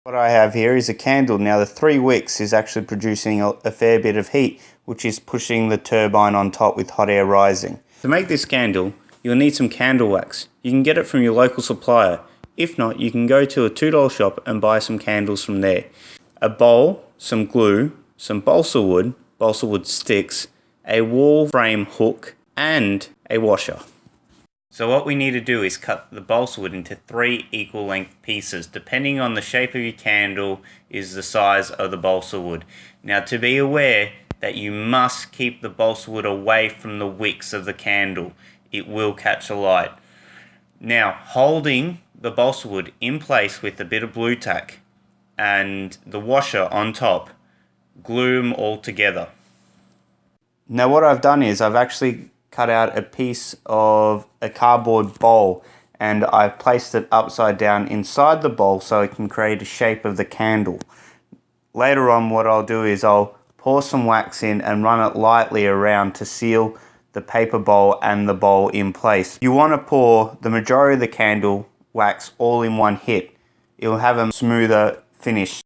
What I have here is a candle. Now the 3 wicks is actually producing a fair bit of heat, which is pushing the turbine on top with hot air rising. To make this candle, you'll need some candle wax. You can get it from your local supplier. If not, you can go to a $2 shop and buy some candles from there. A bowl, some glue, some balsa wood sticks, a wall frame hook, and a washer. So what we need to do is cut the balsa wood into 3 equal length pieces. Depending on the shape of your candle is the size of the balsa wood. Now to be aware that you must keep the balsa wood away from the wicks of the candle. It will catch alight. Now holding the balsa wood in place with a bit of blue tack and the washer on top, glue them all together. Now what I've done is I've actually cut out a piece of a cardboard bowl and I've placed it upside down inside the bowl so it can create a shape of the candle. Later on what I'll do is I'll pour some wax in and run it lightly around to seal the paper bowl and the bowl in place. You want to pour the majority of the candle wax all in one hit. It will have a smoother finish.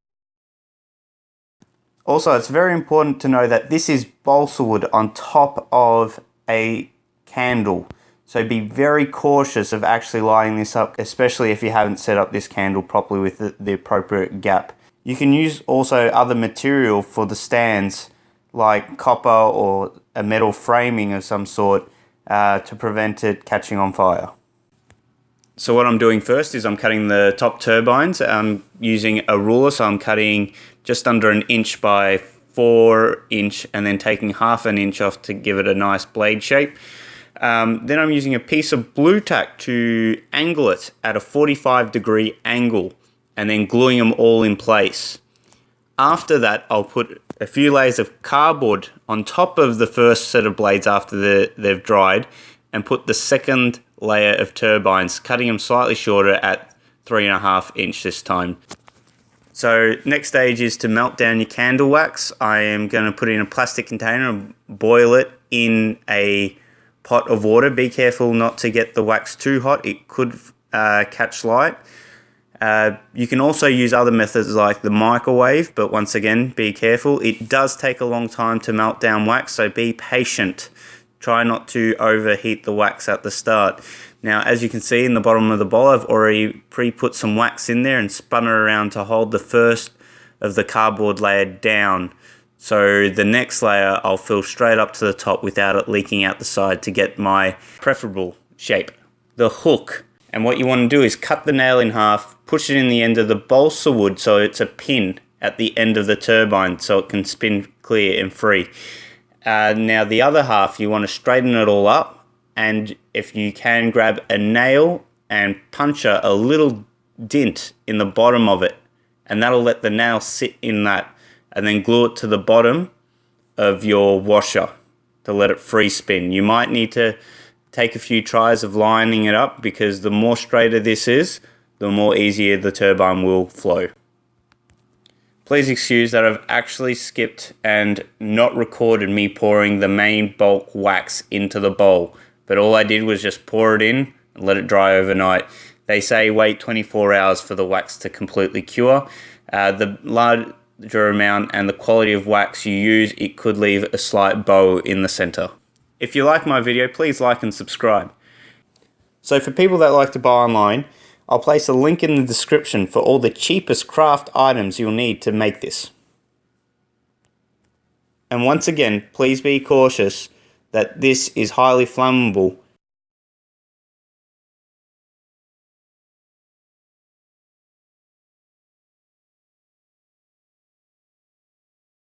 Also, it's very important to know that this is balsa wood on top of a candle. So be very cautious of actually lighting this up, especially if you haven't set up this candle properly with the appropriate gap. You can use also other material for the stands, like copper or a metal framing of some sort to prevent it catching on fire. So what I'm doing first is I'm cutting the top turbines. I'm using a ruler, so I'm cutting just under 1 inch by 4 inch and then taking ½ an inch off to give it a nice blade shape. Then I'm using a piece of blue tack to angle it at a 45-degree angle and then gluing them all in place. After that, I'll put a few layers of cardboard on top of the first set of blades after they've dried and put the second layer of turbines, cutting them slightly shorter at 3½ inch this time. So next stage is to melt down your candle wax. I am going to put it in a plastic container and boil it in a pot of water. Be careful not to get the wax too hot. It could catch light. You can also use other methods like the microwave, but once again, be careful. It does take a long time to melt down wax, so be patient. Try not to overheat the wax at the start. Now, as you can see in the bottom of the bowl, I've already pre-put some wax in there and spun it around to hold the first of the cardboard layer down. So the next layer I'll fill straight up to the top without it leaking out the side to get my preferable shape. The hook. And what you want to do is cut the nail in half, push it in the end of the balsa wood so it's a pin at the end of the turbine so it can spin clear and free. Now the other half, you want to straighten it all up, and if you can, grab a nail and puncture a little dint in the bottom of it, and that'll let the nail sit in that, and then glue it to the bottom of your washer to let it free spin. You might need to take a few tries of lining it up because the more straighter this is, the more easier the turbine will flow. Please excuse that I've actually skipped and not recorded me pouring the main bulk wax into the bowl, but all I did was just pour it in and let it dry overnight. They say wait 24 hours for the wax to completely cure. The larger amount and the quality of wax you use, it could leave a slight bow in the center. If you like my video, please like and subscribe. So for people that like to buy online, I'll place a link in the description for all the cheapest craft items you'll need to make this. And once again, please be cautious that this is highly flammable